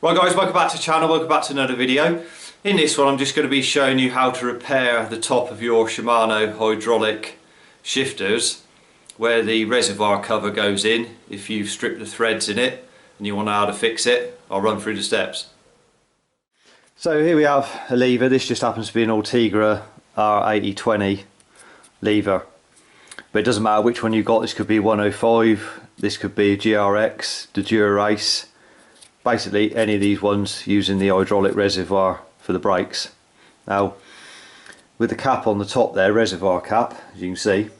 Right guys, welcome back to the channel, welcome back to another video. In this one I'm just going to be showing you how to repair the top of your Shimano hydraulic shifters where the reservoir cover goes in. If you've stripped the threads in it and you want to know how to fix it, I'll run through the steps. So here we have a lever. This just happens to be an Ultegra R8020 lever, but it doesn't matter which one you got. This could be 105, this could be a GRX, the Dura-Race. Basically any of these ones using the hydraulic reservoir for the brakes. Now with the cap on the top there, reservoir cap, as you can see,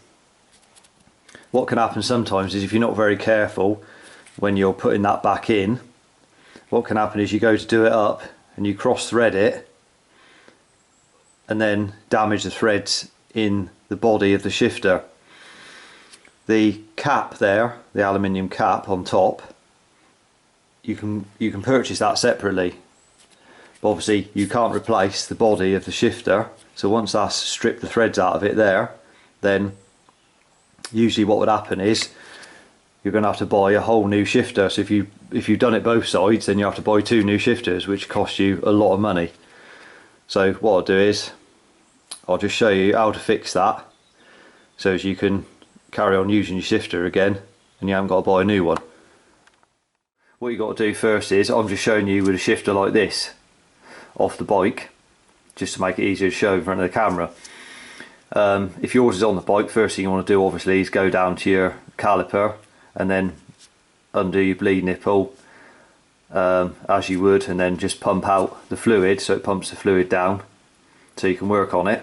what can happen sometimes is if you're not very careful when you're putting that back in, what can happen is you go to do it up and you cross thread it and then damage the threads in the body of the shifter. The cap there, the aluminium cap on top, you can purchase that separately, but obviously you can't replace the body of the shifter. So once that's stripped the threads out of it there, then usually what would happen is you're going to have to buy a whole new shifter. So if you've done it both sides, then you have to buy two new shifters, which cost you a lot of money. So what I'll do is I'll just show you how to fix that, so as you can carry on using your shifter again and you haven't got to buy a new one. What you've got to do first is, I'm just showing you with a shifter like this off the bike, just to make it easier to show in front of the camera. If yours is on the bike, first thing you want to do obviously is go down to your caliper and then undo your bleed nipple as you would, and then just pump out the fluid, so it pumps the fluid down so you can work on it.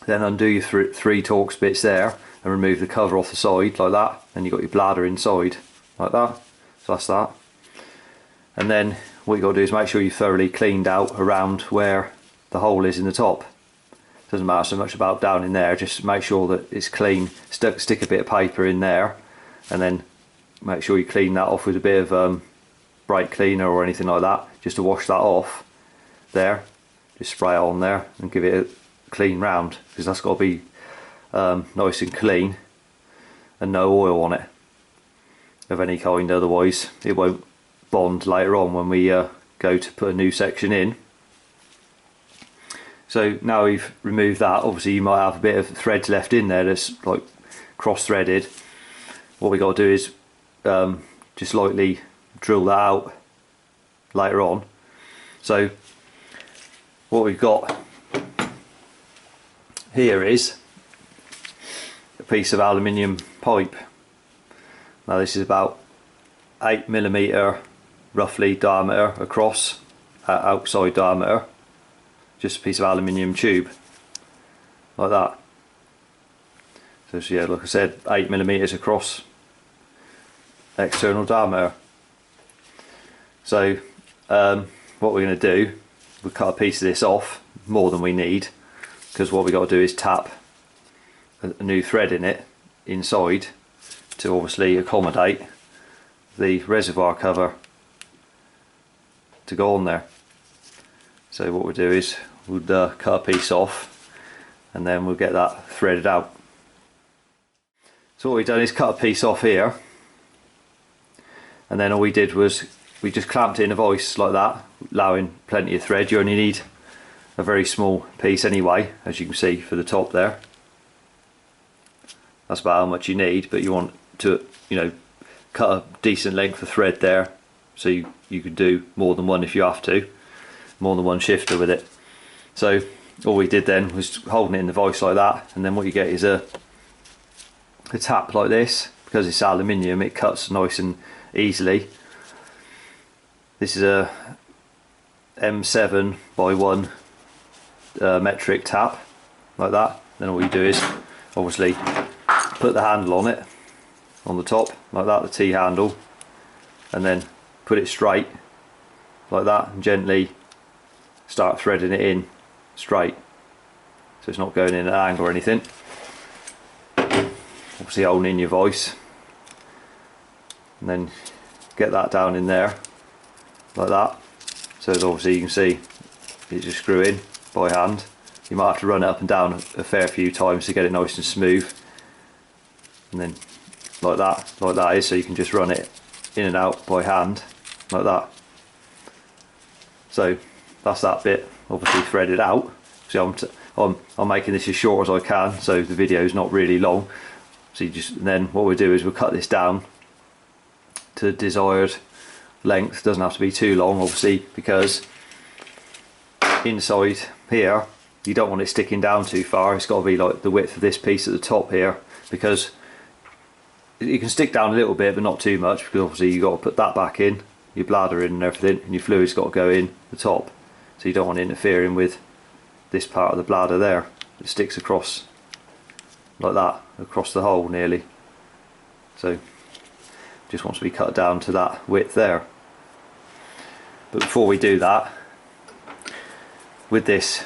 Then undo your three Torx bits there and remove the cover off the side like that, and you've got your bladder inside like that. So that's that. And then what you've got to do is make sure you've thoroughly cleaned out around where the hole is in the top. Doesn't matter so much about down in there, just make sure that it's clean. Stick a bit of paper in there and then make sure you clean that off with a bit of brake cleaner or anything like that, just to wash that off there. Just spray it on there and give it a clean round, because that's got to be nice and clean and no oil on it of any kind, otherwise it won't bond later on when we go to put a new section in. So now we've removed that, obviously you might have a bit of threads left in there that's like cross threaded. What we got to do is just lightly drill that out later on. So what we've got here is a piece of aluminium pipe. Now this is about 8mm roughly diameter across, outside diameter, just a piece of aluminium tube like that. So yeah, like I said, 8mm across, external diameter. So what we're going to do, we'll cut a piece of this off, more than we need, because what we got to do is tap a new thread in it inside to obviously accommodate the reservoir cover to go on there. So what we'll do is we'll cut a piece off and then we'll get that threaded out. So what we've done is cut a piece off here, and then all we did was we just clamped it in a vise like that, allowing plenty of thread. You only need a very small piece anyway, as you can see for the top there. That's about how much you need, but you want to, you know, cut a decent length of thread there, so you could do more than one if you have to, more than one shifter with it. So all we did then was holding it in the vise like that, and then what you get is a tap like this. Because it's aluminium, it cuts nice and easily. This is a M7 by 1 metric tap like that. Then all you do is obviously put the handle on it, on the top like that, the T handle, and then put it straight like that and gently start threading it in straight, so it's not going in at an angle or anything. Obviously holding in your vise, and then get that down in there like that. So as obviously you can see, you just screw in by hand. You might have to run it up and down a fair few times to get it nice and smooth, and then like that is, so you can just run it in and out by hand like that. So that's that bit obviously threaded out. So I'm making this as short as I can, so the video is not really long. So then what we'll do is we'll cut this down to the desired length. It doesn't have to be too long, obviously, because inside here you don't want it sticking down too far. It's got to be like the width of this piece at the top here, because you can stick down a little bit but not too much, because obviously you've got to put that back in, your bladder in and everything, and your fluid's got to go in the top, so you don't want it interfering with this part of the bladder there. It sticks across like that, across the hole nearly, so just wants to be cut down to that width there. But before we do that, with this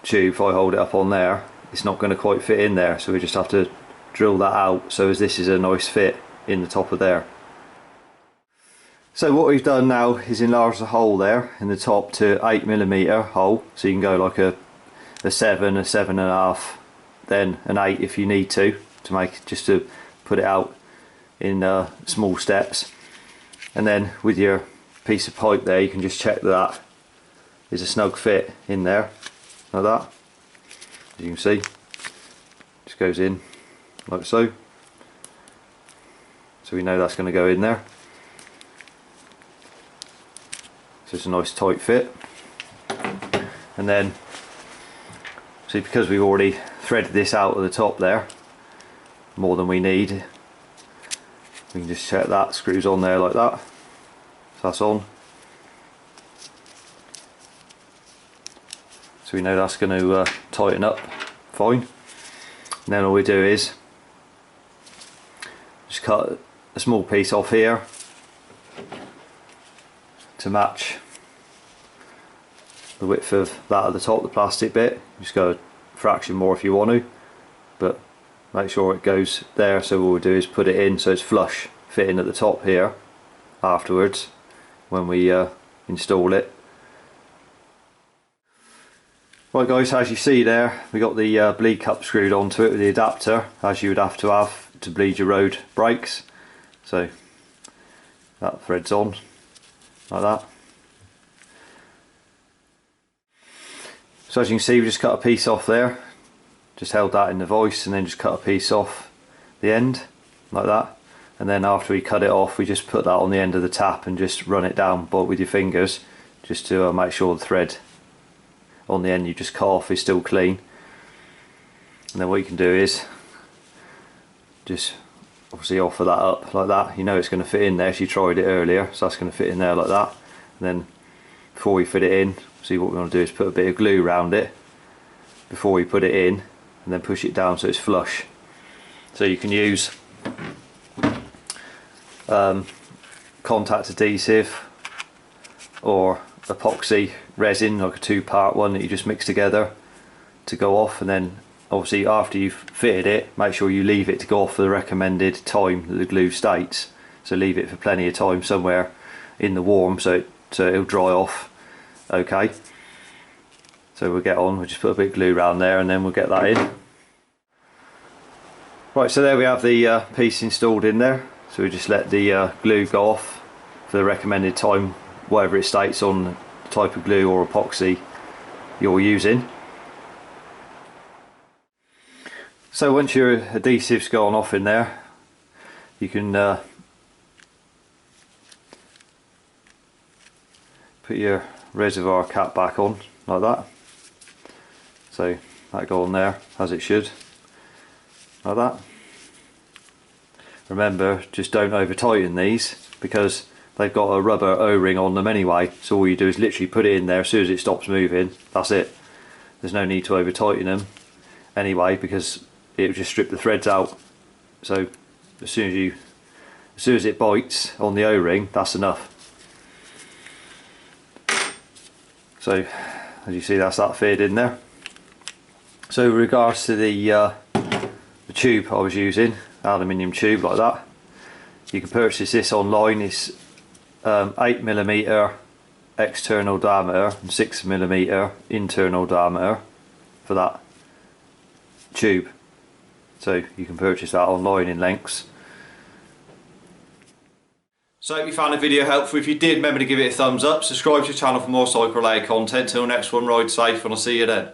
tube, if I hold it up on there, it's not going to quite fit in there, so we just have to drill that out so as this is a nice fit in the top of there. So what we've done now is enlarge the hole there in the top to 8mm hole, so you can go like a 7, a 7.5, then an 8 if you need to make, just to put it out in small steps. And then with your piece of pipe there, you can just check that is a snug fit in there, like that. As you can see, just goes in like so. So we know that's going to go in there. So it's a nice tight fit. And then, see, because we've already threaded this out at the top there, more than we need, we can just check that screws on there like that. So that's on. So we know that's going to tighten up fine. And then all we do is just cut a small piece off here to match the width of that at the top, the plastic bit. Just go a fraction more if you want to, but make sure it goes there. So what we'll do is put it in so it's flush fitting at the top here afterwards when we install it. Right guys, as you see there, we got the bleed cup screwed onto it with the adapter, as you would have to bleed your road brakes. So that threads on like that. So as you can see, we just cut a piece off there, just held that in the vise, and then just cut a piece off the end like that. And then after we cut it off, we just put that on the end of the tap and just run it down with your fingers, just to make sure the thread on the end you just cut off is still clean. And then what you can do is just obviously offer that up like that. You know it's going to fit in there, as you tried it earlier, so that's going to fit in there like that. And then before we fit it in, see, what we want to do is put a bit of glue around it before we put it in, and then push it down so it's flush. So you can use contact adhesive or epoxy resin, like a 2-part one that you just mix together to go off. And then obviously after you've fitted it, make sure you leave it to go off for the recommended time that the glue states. So leave it for plenty of time somewhere in the warm, so it'll dry off okay. So we'll get on, we'll just put a bit of glue around there and then we'll get that in. Right, so there we have the piece installed in there. So we just let the glue go off for the recommended time, whatever it states on the type of glue or epoxy you're using. So once your adhesive's gone off in there, you can put your reservoir cap back on like that. So that go on there as it should, like that. Remember, just don't over tighten these, because they've got a rubber O-ring on them anyway, so all you do is literally put it in there. As soon as it stops moving, that's it. There's no need to over tighten them anyway, because it will just strip the threads out. So as soon as it bites on the O-ring, that's enough. So as you see, that's that fitted in there. So with regards to the tube I was using, aluminium tube like that, you can purchase this online. It's 8mm external diameter and 6mm internal diameter for that tube. So you can purchase that online in lengths. So if you found the video helpful, if you did, remember to give it a thumbs up, subscribe to the channel for more cycle related content. Till next one, ride safe and I'll see you then.